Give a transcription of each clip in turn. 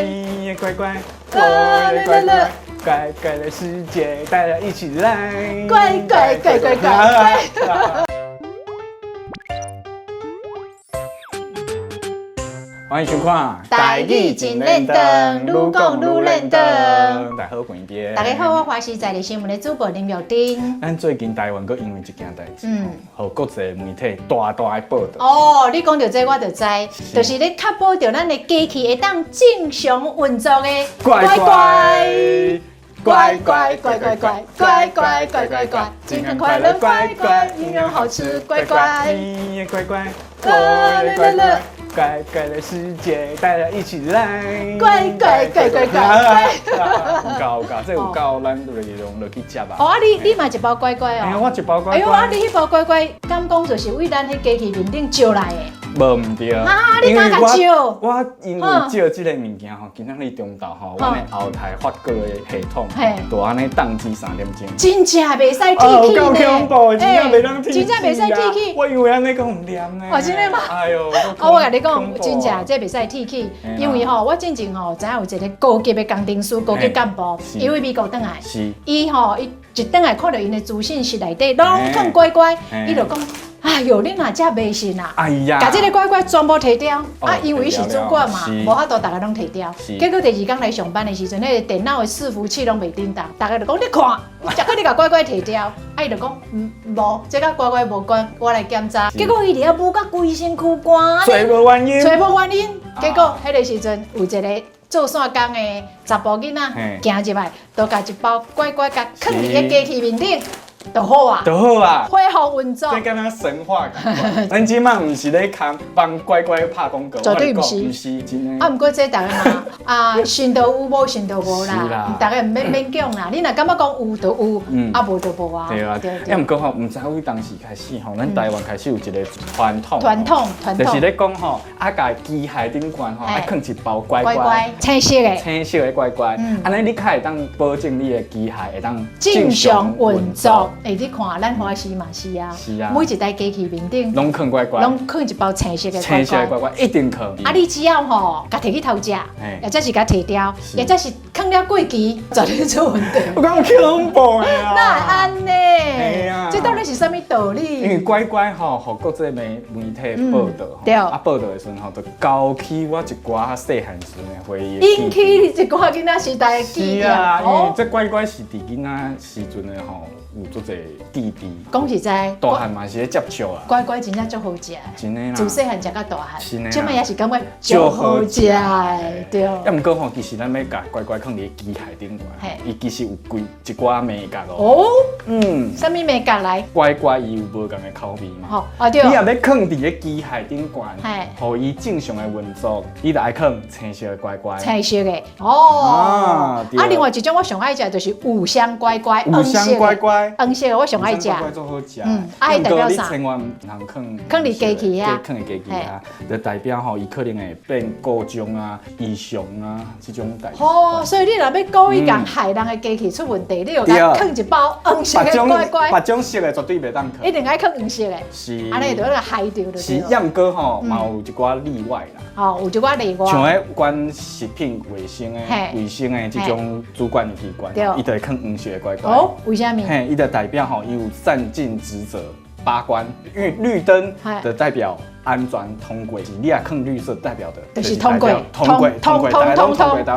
你也乖乖，我也乖乖，乖乖的世界，大家一起来，乖乖乖乖乖。欢迎收看《台语真认真愈讲愈认真大家好，关边。大家好，我华视在地新闻的主播林妙丁。咱最近台湾阁因为一件代志，和国际媒体大的报道。哦，你讲到这我就知，就是咧确保着咱的机器会当正常运作的乖乖乖乖乖乖乖乖乖乖乖乖，健康快乐乖乖，营养好吃乖乖，你也乖乖，我也乖乖。乖乖的世界，大家一起来！乖乖乖乖乖！有够，这有够，咱就用落去接啊！哦，啊你买一包乖乖哦！哎呀，我一包乖乖。哎呦，啊你迄包乖乖，敢讲就是为咱迄机器面顶招来的？无唔对，啊，你敢甲招？我因为招这个物件吼，今仔日中昼吼，我们后台发过的系统，就安尼宕机3点钟。真正袂使提起呢！够恐怖，真正袂当提起。真正袂使提起。我以为安尼讲唔念呢。哦，真的吗？哎呦，我甲你讲，真正这袂使提起，因为吼，我之前吼，知影有一个高级的工程师、高级干部，因为美国倒来，伊吼伊一倒来看到因的资讯室内底拢放乖乖，伊就讲。哎呦，你哪只迷信啊？哎呀，把这个乖乖全部摕掉啊！因为伊是主管嘛，无法度大家拢摕掉。结果第二天来上班的时阵，迄个电脑的伺服器拢袂叮当，大家就讲你看，结果你甲乖乖摕掉，啊伊就讲无，这甲乖乖无关，我来检查。结果伊伫遐舞甲规身躯汗，找无原因，找无原因。结果迄个时阵有一个做线工的查甫囡仔行入来，就甲一包乖乖甲放伫个机器面顶。就好啊，就好啊，恢复运作。这敢若神话感。咱即摆唔是咧帮乖乖拍广告，绝对唔是，唔是真的。啊，不过这大家嘛，啊，信就有，无信就无啦。大家唔免讲啦，你若感觉讲有就有，啊无就无啊。对啊，哎，不过吼，唔知为当时开始吼，咱台湾开始有一个传统，就是咧讲吼，啊，甲机械顶悬吼，啊，放一包乖乖，青色的，青色的乖乖，安尼你较会当保证你的机械会当正常运作。哎，你看，咱华视嘛是啊，每一台机器面顶拢放乖乖，拢放一包青色的乖乖，青色的乖乖一定可以。啊，你只要吼，甲摕去偷食，或者是甲摕掉，或者是放了过期，绝对出问题。我讲恐怖的啊！那安呢？这到底是什么道理？因为乖乖吼，互国际媒体报道吼，啊报道的时阵吼，就勾起我一寡细汉时的回忆。引起一寡囡仔时代的记忆。是啊，因为这乖乖是伫囡仔时阵的吼。有足侪弟弟，讲实在，大汉嘛是咧接触啊。乖乖真正足好食，真诶啦。自细汉食到大汉，真诶。即摆也是感觉足好食诶，对。啊，毋过吼，其实咱要甲乖乖放伫机械顶悬，伊其实有一寡美感哦。什么美感来？乖乖伊有无共的口味嘛？哦，对。你若要放伫个机械顶悬，互伊正常的运作，你就爱放青色的乖乖。青色的哦。啊，另外一种我上爱食就是五香乖乖，五香乖乖。黄色的我上爱食，乖乖做好食。啊，伊代表啥？你千万唔通放伫机器啊，放伫机器啊，就代表吼，伊可能会变故障啊、异常啊，这种代志。哦，所以你若要故意讲害人的机器出问题，你就甲放一包黄色的乖乖。别种色的绝对袂当放。一定爱放黄色的。是。安尼就害着就。是，也毋过吼，嘛有一寡例外啦。哦，有一寡例外。像迄关食品卫生的这种主管机关，伊就会放黄色的乖乖。哦，为虾米？嘿，伊就代表吼，伊有善尽职责把关，因为绿灯的代表安全通过，你也放绿色代表的，就是通过，大家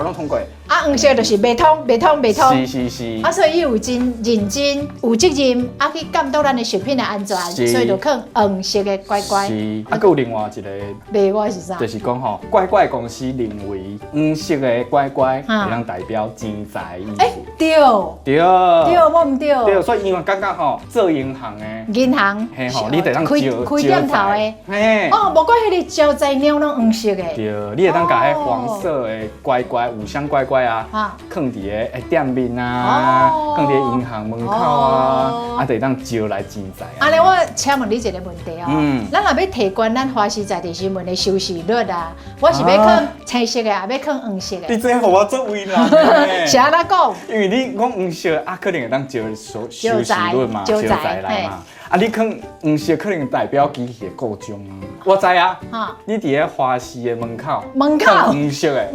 拢通过。啊，黄色就是袂通。是。啊，所以伊有真认真、有责任，啊去监督咱的食品的安全，所以就放黄色的乖乖。是。啊，佮有另外一个例外是啥？就是讲吼，乖乖公司认为黄色的乖乖会当代表钱财意思。对，我唔对。对，所以因为感觉吼，做银行的。银行。嘿吼，你得当开店头的。嘿。哦，无怪迄个招财猫拢黄色的。对，你会当甲迄黄色的乖乖、五香乖乖啊，放伫个店面啊，放伫银行门口啊，得当招来钱财。安尼我请问你一个问题哦，咱若要提高咱华视在地新闻的收视率啊，我是要放青色的，也要放黄色的。你真互我做为难。是安怎讲？因为你讲黄色啊，可能会当招收视率嘛，招财来嘛。啊，你放黄色可能代表机器的故障啊。我知啊，你伫咧花市的门口，黄色的，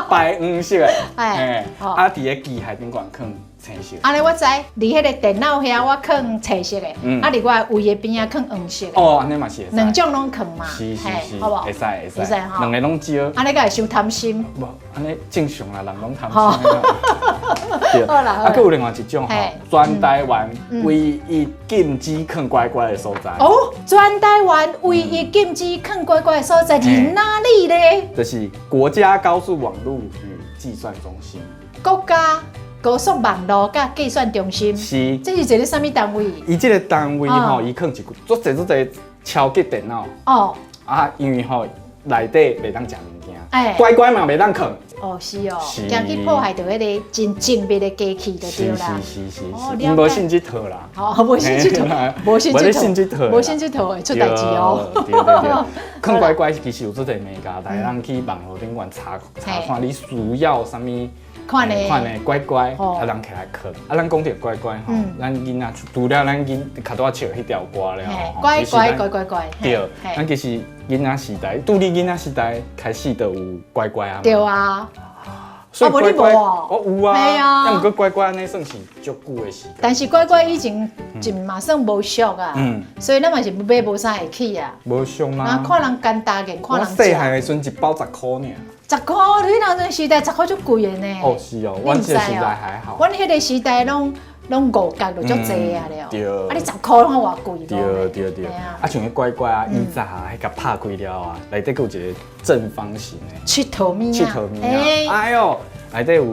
白黄色的，哎，啊，伫咧机械顶管放青色。安尼我知，伫迄个电脑遐我放青色的，啊，伫我位的边啊放黄色的。哦，安尼嘛是。两种拢放嘛，是，好不好？会使，两个拢少。安尼个会伤贪心。无，安尼正常啦，人拢贪心。对，啊，佮有另外一种吼，全台湾唯一禁止放乖乖的所在。哦，全台湾唯一禁止放乖乖的所在伫哪里呢？就是国家高速网络与计算中心。国家高速网络甲计算中心。是。这是一个什么单位？伊这个单位吼，伊放一个足侪超级电脑。哦。啊，因为吼内底袂当食物件，乖乖嘛袂当放。哦，是哦，惊去破坏到迄个真精密的机器就对啦。是。哦，无信这套啦。哦，无信这套，无信这套，无信这套会出代志哦。对。放乖乖其实有足侪媒介，大家咱去网络顶管查看你需要啥物。款的乖乖，啊，人起来放，啊，咱讲着乖乖吼，咱囡仔除了咱较多笑迄条歌了吼，乖，对，咱其实囡仔时代，拄你囡仔时代开始就有乖乖啊，对啊，所以乖乖我有啊，啊，毋过乖乖安尼算是足久的时间，但是乖乖以前就嘛算无俗啊，所以咱嘛是买无啥会起啊，无俗啦，看人干大个，看人细汉的时阵一包10块尔。10块，你那阵时代10块足贵的呢。哦，是哦，阮这个时代还好。阮迄个时代拢5角就足济啊了。对。啊，你10块看偌贵。对。啊，像迄乖乖啊，以前啊，迄甲拍开了啊，内底有一个正方形的。佚佗物啊。哎呦，内底有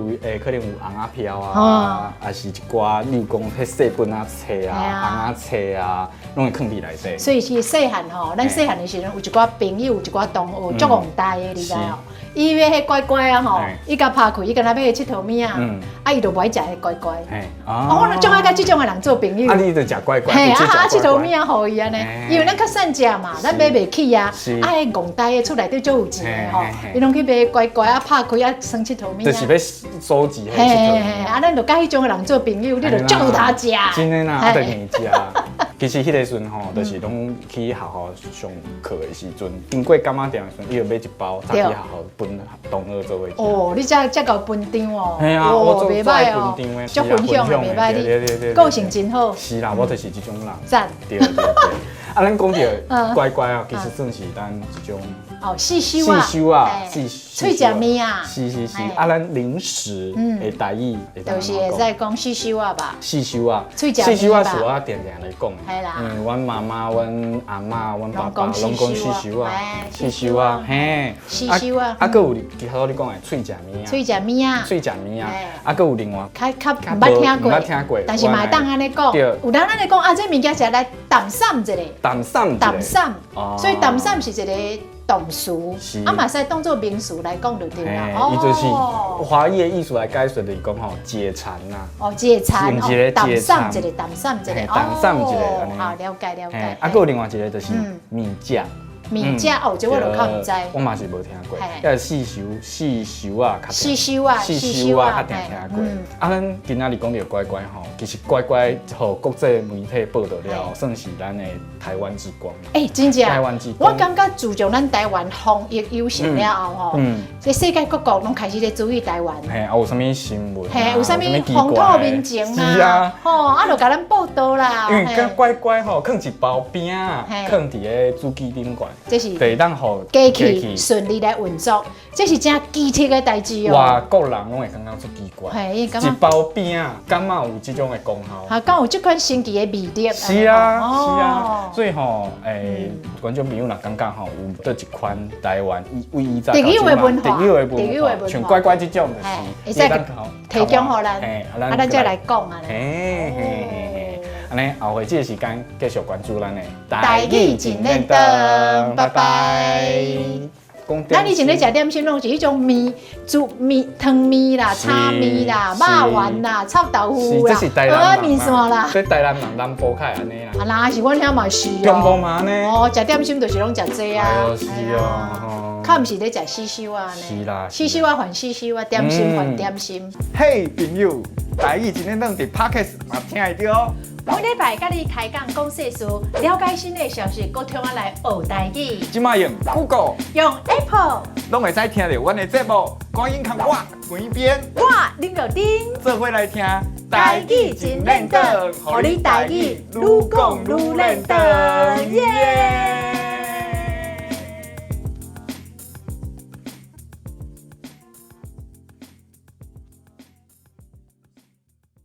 可能有红仔票啊，还是一寡例如讲迄细本仔册啊、红仔册啊，拢会放伫内底。所以是细汉吼，咱细汉的时阵有一寡朋友，有一寡同学足憨呆的，你知哦？伊要迄乖乖啊吼，伊甲拍开，伊敢若买佚佗物啊，啊伊就不爱食迄乖乖。我总爱甲即种的人做朋友。啊，你就食乖乖。嘿，啊佚佗物啊，互伊安尼，因为咱较善食嘛，咱买袂起啊。啊，迄憨呆的厝内底足有钱的吼，伊拢去买乖乖啊，拍开啊，生佚佗物啊。就是要收集迄佚佗物。啊，咱就甲迄种的人做朋友，你就足有他食。真的啦，啊，得硬食。其实迄个时阵吼，就是拢去学校上课的时阵，经过柑仔店的时阵，伊就买一包，早去学校分同学做伙食。哦，你这够分场哦。系啊，我做分场的，足分享的，袂歹你个性真好。是啦，我就是这种人。赞。对。啊，咱讲着乖乖啊，其实算是咱一种。哦，细修啊，脆食物啊，是。啊，咱零食的台语，就是会使讲细修啊吧。细修啊，脆食物吧。细修啊，是我常常来讲的。系啦。阮妈妈、阮阿嬷、阮爸爸拢讲细修啊，细修啊，嘿。细修啊。啊，佮有其他你讲的脆食物啊。脆食物啊。脆食物啊。啊，佮有另外。较毋捌听过，但是嘛会当安尼讲。有当安尼讲啊，这物件是来淡散一个。淡散。所以淡散是一个。动词，啊嘛使当做名词来讲就对啦。伊就是华裔的艺术来解说，就是讲吼解馋呐。哦，解馋，淡散一个，好，了解。啊，佮有另外一个就是米酱。米酱哦，这我就较唔知。我嘛是无听过，要细修啊，细修啊，较听过。啊，咱今仔日讲到乖乖吼，其实乖乖互国际媒体报道了，算是咱的台湾之光。真正。台湾之光。我感觉自从咱台湾防疫有成了后吼，这世界各国拢开始在注意台湾。啊，有啥物新闻？有啥物风土民情啊？吼，啊，就甲咱报道啦。因为乖乖吼，放一包饼，放伫个主机顶管。这是得当互机器顺利来运作，这是真奇特的代志哦。外国人拢会感觉出奇怪，一包饼敢嘛有这种的功效？啊，敢有这款神奇的魅力？是啊，所以吼，观众朋友若感觉吼有这一款台湾唯一在特有的文化，像乖乖这种就是，会当提供互咱，啊，咱再来讲啊。安尼后回这个时间继续关注咱的台语真认真，拜拜。咱以前咧食点心拢是迄种汤面啦、炒面啦、肉丸啦、臭豆腐啦、蚵仔面线啦。这台南人南部开安尼啦。啊，那是阮遐嘛是哦。中部嘛呢？哦，食点心就是拢食这啊。是哦。较毋是咧食死手啊呢。是啦，死手啊换死手啊，点心换点心。嘿，朋友，台语今天当伫 Podcast 嘛听会到。每礼拜甲你开讲讲世事，了解新的消息，搁听我来学台语。即马用 Google， 用 Apple， 拢会使听到阮的节目。赶紧看我每边，我林小丁，做伙来听台语真认真，互你台语愈讲愈认真，耶！